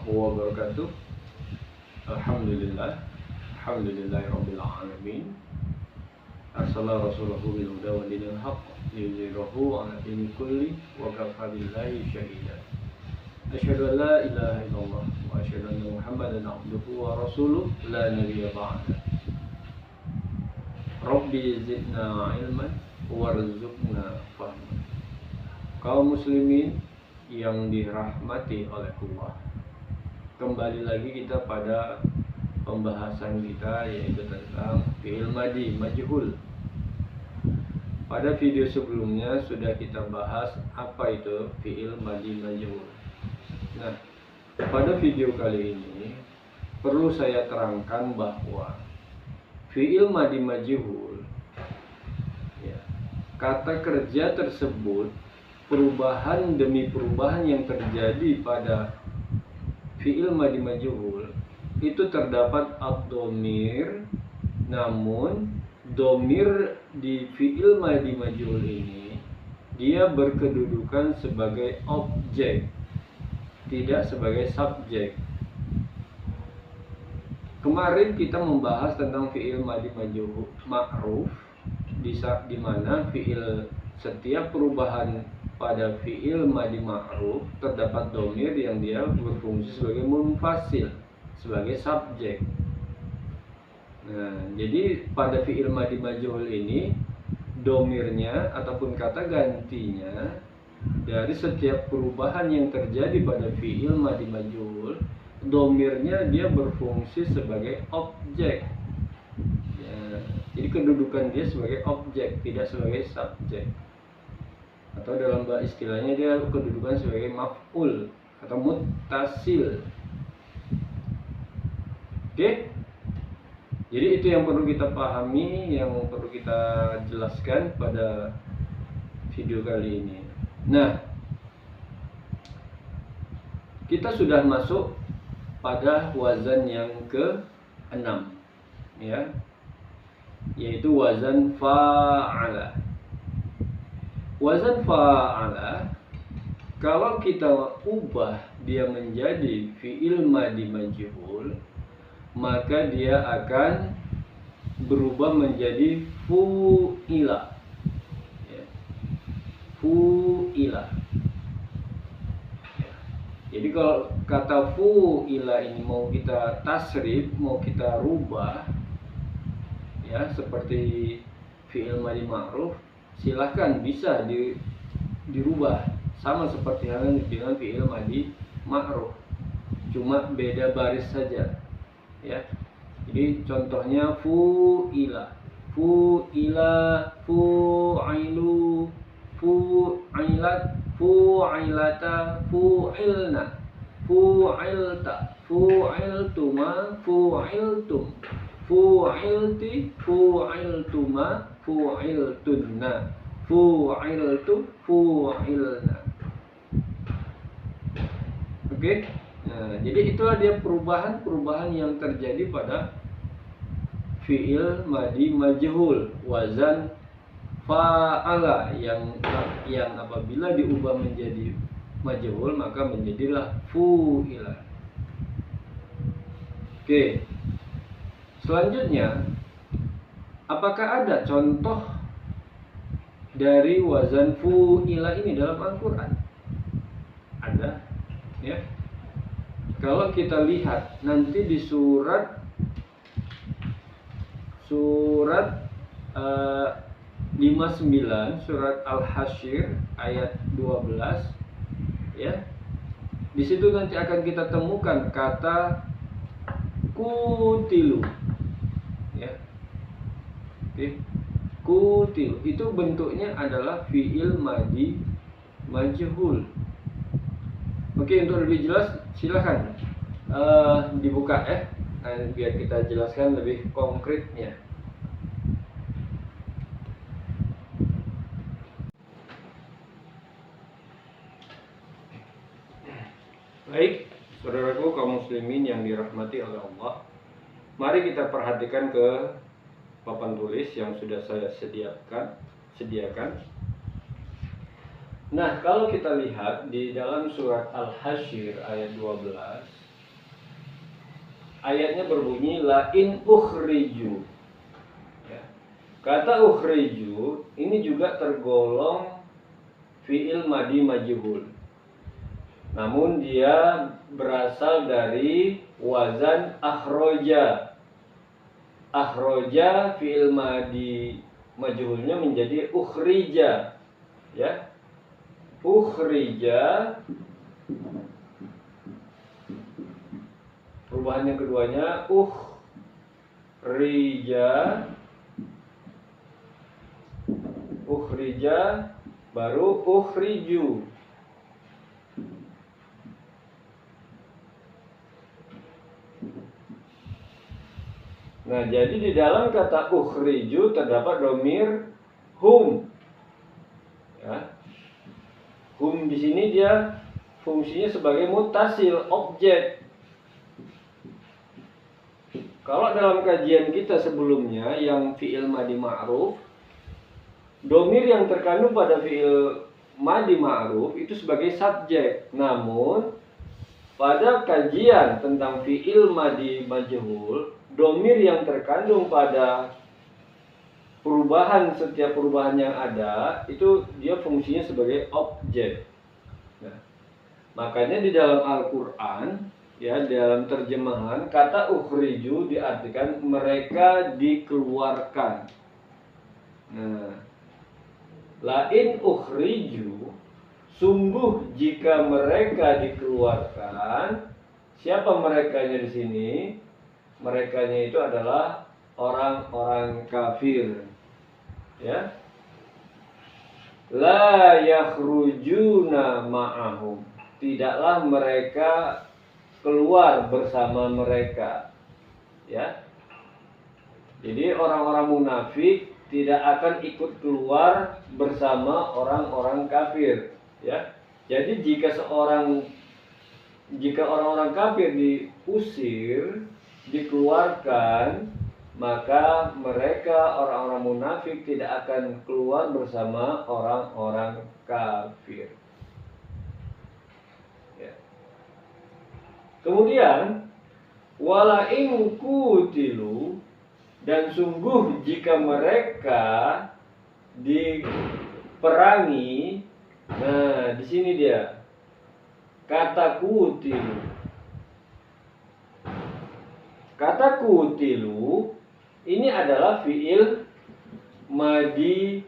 wabarakatuh. Alhamdulillah, alhamdulillahirabbil alamin. Arsala rasulahu bil huda wa dinil haqq liyudhhirahu 'ala dini kulli wa kafa billahi shahida. Asyhadu an la ilaha illallah wa asyhadu anna Muhammadan 'abduhu wa rasuluh la nabiyya ba'da. Rabbi zidna ilman warzuqna fahman. Kaum muslimin yang dirahmati oleh Allah, kembali lagi kita pada pembahasan kita, yaitu tentang fi'il madhi majhul. Pada video sebelumnya sudah kita bahas apa itu fi'il madhi majhul. Nah, pada video kali ini perlu saya terangkan bahwa fi'il madhi majhul, ya, kata kerja tersebut, perubahan demi perubahan yang terjadi pada fi'il madhi majhul itu terdapat ad-dhamir, namun dhamir di fi'il madhi majhul ini dia berkedudukan sebagai objek, tidak sebagai subjek. Kemarin kita membahas tentang fi'il madhi majhul ma'ruf, di mana fi'il, setiap perubahan pada fi'il madhi ma'ruf terdapat dhamir yang dia berfungsi sebagai munfasil, sebagai subjek. Nah, jadi pada fi'il madhi majhul ini dhamirnya ataupun kata gantinya dari setiap perubahan yang terjadi pada fi'il madhi majhul, dhamirnya dia berfungsi sebagai objek. Ya, jadi kedudukan dia sebagai objek, tidak sebagai subjek. Atau dalam bahasa istilahnya dia kedudukan sebagai maf'ul atau muttasil. Oke? Jadi itu yang perlu kita pahami, yang perlu kita jelaskan pada video kali ini. Nah, kita sudah masuk pada wazan yang ke-6, ya, yaitu wazan fa'ala. Wazan fa'ala, kalau kita ubah dia menjadi fi'il madhi majhul, maka dia akan berubah menjadi fu'ila, ya. Fu'ila, ya. Jadi kalau kata fu'ila ini mau kita tasrif, mau kita rubah, ya, seperti fi'il madhi ma'ruf, silahkan bisa dirubah sama seperti halnya dengan fi'il madhi ma'ruf, cuma beda baris saja, ya. Jadi contohnya fu'ila, fu'ila, fu'ilu, fu'ilat, fu'ilata, fu'ilna, fu'ilta, fu'iltuma, fu'iltum, fu'ilti, fu'iltuma, fu'iltunna, fu'iltu, fu'ilna. Oke? Nah, jadi itulah dia perubahan-perubahan yang terjadi pada fi'il madhi majhul, wazan fa'ala, yang apabila diubah menjadi majhul maka menjadilah fu'ila. Oke. Selanjutnya, apakah ada contoh dari wazan fu'ila ini dalam Al-Quran? Ada, ya. Kalau kita lihat nanti di surat 59, surat Al-Hasyr ayat 12, ya. Di situ nanti akan kita temukan kata kutilu, ya. Oke. Kutilu itu bentuknya adalah fi'il madhi majhul. Oke, untuk lebih jelas silakan dibuka, biar kita jelaskan lebih konkretnya. Baik, saudaraku kaum muslimin yang dirahmati oleh Allah, mari kita perhatikan ke papan tulis yang sudah saya sediakan. Nah, kalau kita lihat di dalam surat Al-Hasyr ayat 12, Ayatnya berbunyi lain ukhriju. Ya. Kata ukhriju ini juga tergolong fi'il madi majhul. Namun dia berasal dari wazan akhroja. Akhroja fi'il madi majhulnya menjadi ukhrija. Ya. Ukhrija, perubahan yang keduanya ukhrija, ukhrija baru ukhriju. Nah, jadi di dalam kata ukhriju terdapat domir hum. Ya. Hum di sini dia fungsinya sebagai mutasil, objek. Kalau dalam kajian kita sebelumnya yang fi'il madi ma'ruf, domir yang terkandung pada fi'il madi ma'ruf itu sebagai subjek. Namun pada kajian tentang fi'il madi majhul, domir yang terkandung pada setiap perubahan yang ada itu dia fungsinya sebagai objek. Nah, makanya di dalam Al-Quran, ya, dalam terjemahan kata ukhriju diartikan mereka dikeluarkan. Nah, lain ukhriju, sungguh jika mereka dikeluarkan. Siapa merekanya di sini? Merekanya itu adalah orang-orang kafir. Ya. La yakhrujuna ma'ahum. Tidaklah mereka keluar bersama mereka. Ya. Jadi orang-orang munafik tidak akan ikut keluar bersama orang-orang kafir. Ya. Jadi jika orang-orang kafir diusir, dikeluarkan, maka mereka orang-orang munafik tidak akan keluar bersama orang-orang kafir. Ya. Kemudian wala in kutilu, dan sungguh jika mereka diperangi. Nah, di sini dia kata kutilu. Kata kutilu ini adalah fi'il madi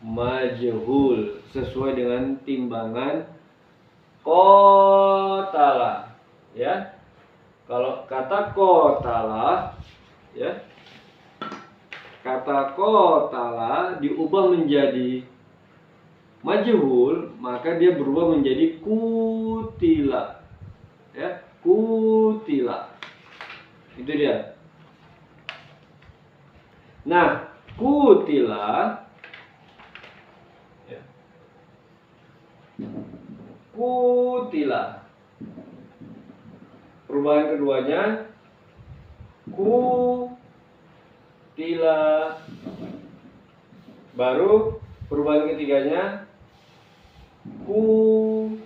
majhul sesuai dengan timbangan qatala. Ya. Kalau kata qatala, ya, kata qatala diubah menjadi majhul, maka dia berubah menjadi kutila. Ya, kutila. Itu dia. Nah, kutila, ya, kutila. Perubahan keduanya kutila. Baru perubahan ketiganya kutilu.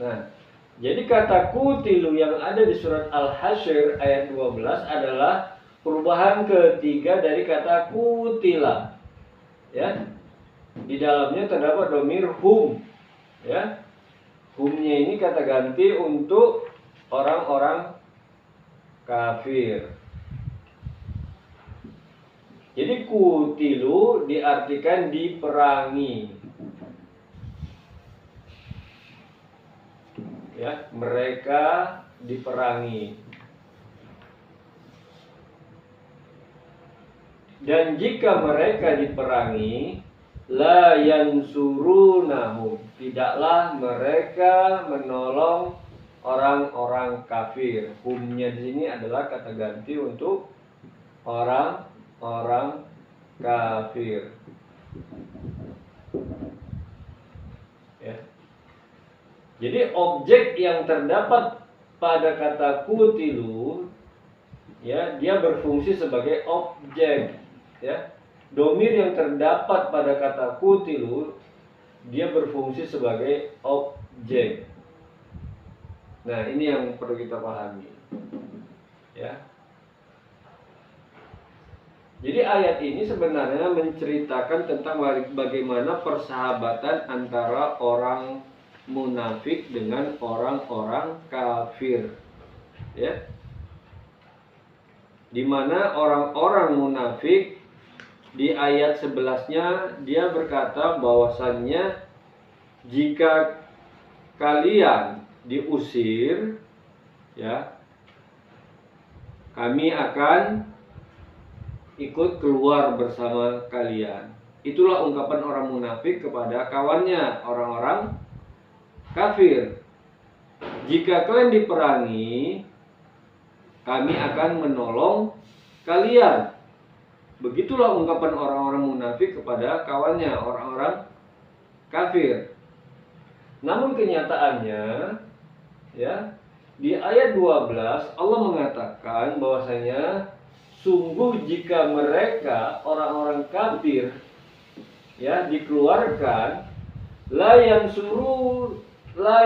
Nah, jadi kata kutilu yang ada di surat Al-Hasyr ayat 12 adalah perubahan ketiga dari kata kutila. Ya. Di dalamnya terdapat domir hum. Ya. Humnya ini kata ganti untuk orang-orang kafir. Jadi kutilu diartikan diperangi. Ya, mereka diperangi. Dan jika mereka diperangi, la yansurunahum, tidaklah mereka menolong orang-orang kafir. Humnya di sini adalah kata ganti untuk orang-orang kafir. Ya. Jadi objek yang terdapat pada kata kutilu, ya, dia berfungsi sebagai objek. Ya. Domir yang terdapat pada kata kutilu, dia berfungsi sebagai objek. J. Nah, ini yang perlu kita pahami. Ya. Jadi ayat ini sebenarnya menceritakan tentang bagaimana persahabatan antara orang munafik dengan orang-orang kafir. Ya. Di mana orang-orang munafik di ayat 11-nya dia berkata bahwasannya jika kalian diusir, ya, kami akan ikut keluar bersama kalian. Itulah ungkapan orang munafik kepada kawannya, orang-orang kafir. Jika kalian diperangi, kami akan menolong kalian. Begitulah ungkapan orang-orang munafik kepada kawannya, orang-orang kafir. Namun kenyataannya, ya, di ayat 12 Allah mengatakan bahwasanya sungguh jika mereka orang-orang kafir, ya, dikeluarkan, la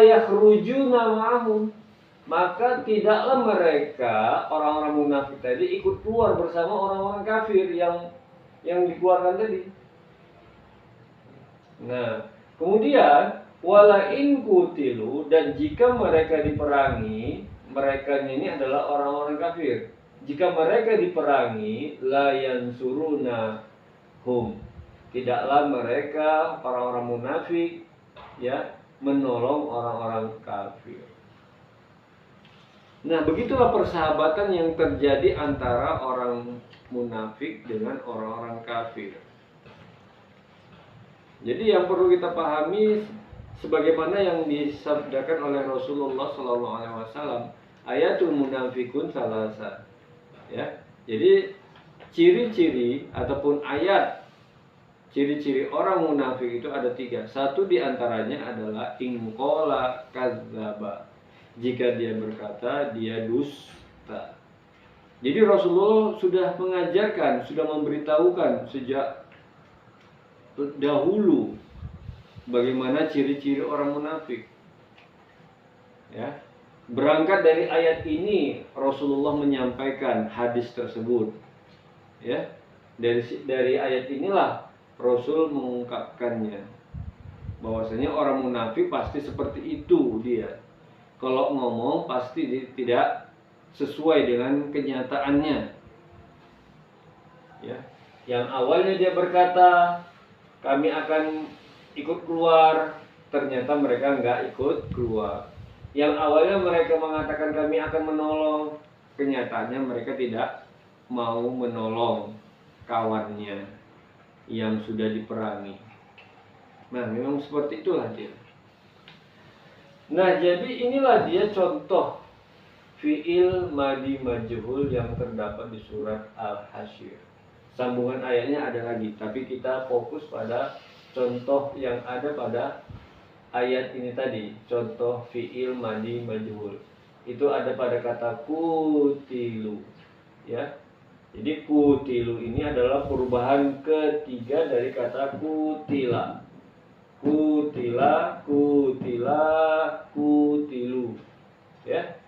yakhrujuna ma'ahum, maka tidaklah mereka orang-orang munafik tadi ikut keluar bersama orang-orang kafir yang dikeluarkan tadi. Nah, kemudian wala in kutilu, dan jika mereka diperangi, mereka ini adalah orang-orang kafir. Jika mereka diperangi, la yansuruna hum, tidaklah mereka orang-orang munafik, ya, menolong orang-orang kafir. Nah, begitulah persahabatan yang terjadi antara orang munafik dengan orang-orang kafir. Jadi yang perlu kita pahami sebagaimana yang disabdakan oleh Rasulullah SAW, ayatul munafikun salasa. Ya, jadi ciri-ciri ataupun ayat ciri-ciri orang munafik itu ada 3. Satu diantaranya adalah ingkola kadzaba. Jika dia berkata, dia dusta. Jadi Rasulullah sudah mengajarkan, sudah memberitahukan sejak dahulu bagaimana ciri-ciri orang munafik. Ya. Berangkat dari ayat ini Rasulullah menyampaikan hadis tersebut. Ya. Dari ayat inilah Rasul mengungkapkannya. Bahwasanya orang munafik pasti seperti itu dia. Kalau ngomong pasti tidak sesuai dengan kenyataannya. Ya. Yang awalnya dia berkata, kami akan ikut keluar, ternyata mereka nggak ikut keluar. Yang awalnya mereka mengatakan kami akan menolong, kenyataannya mereka tidak mau menolong kawannya yang sudah diperangi. Nah, memang seperti itulah dia. Nah, jadi inilah dia contoh fi'il madi majhul yang terdapat di surat Al-Hasyr. Sambungan ayatnya ada lagi, tapi kita fokus pada contoh yang ada pada ayat ini tadi, contoh fi'il madi majhul. Itu ada pada kata kutilu, ya. Jadi kutilu ini adalah perubahan ketiga dari kata kutila. Kutila, kutila, kutilu, ya.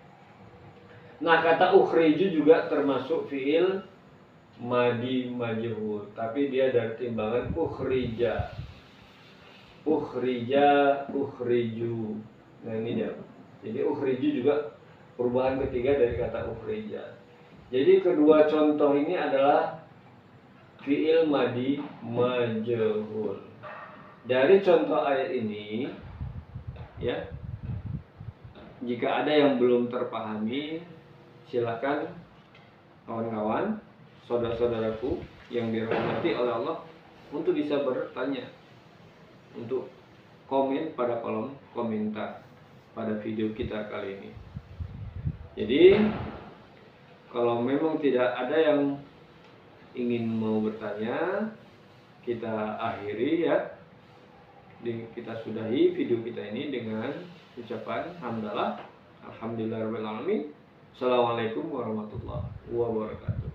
Nah, kata ukhriju juga termasuk fi'il madi majhul, tapi dia dari timbangan ukhrija. Ukhrija, ukhriju. Nah, ini dia. Jadi ukhriju juga perubahan ketiga dari kata ukhrija. Jadi kedua contoh ini adalah fi'il madi majhul. Dari contoh ayat ini, ya, jika ada yang belum terpahami, silakan kawan-kawan, saudara-saudaraku yang dirahmati oleh Allah untuk bisa bertanya, untuk komen pada kolom komentar pada video kita kali ini. Jadi kalau memang tidak ada yang ingin mau bertanya, kita akhiri, ya. Kita sudahi video kita ini dengan ucapan hamdalah, alhamdulillahirabbil alamin. Assalamualaikum warahmatullahi wabarakatuh.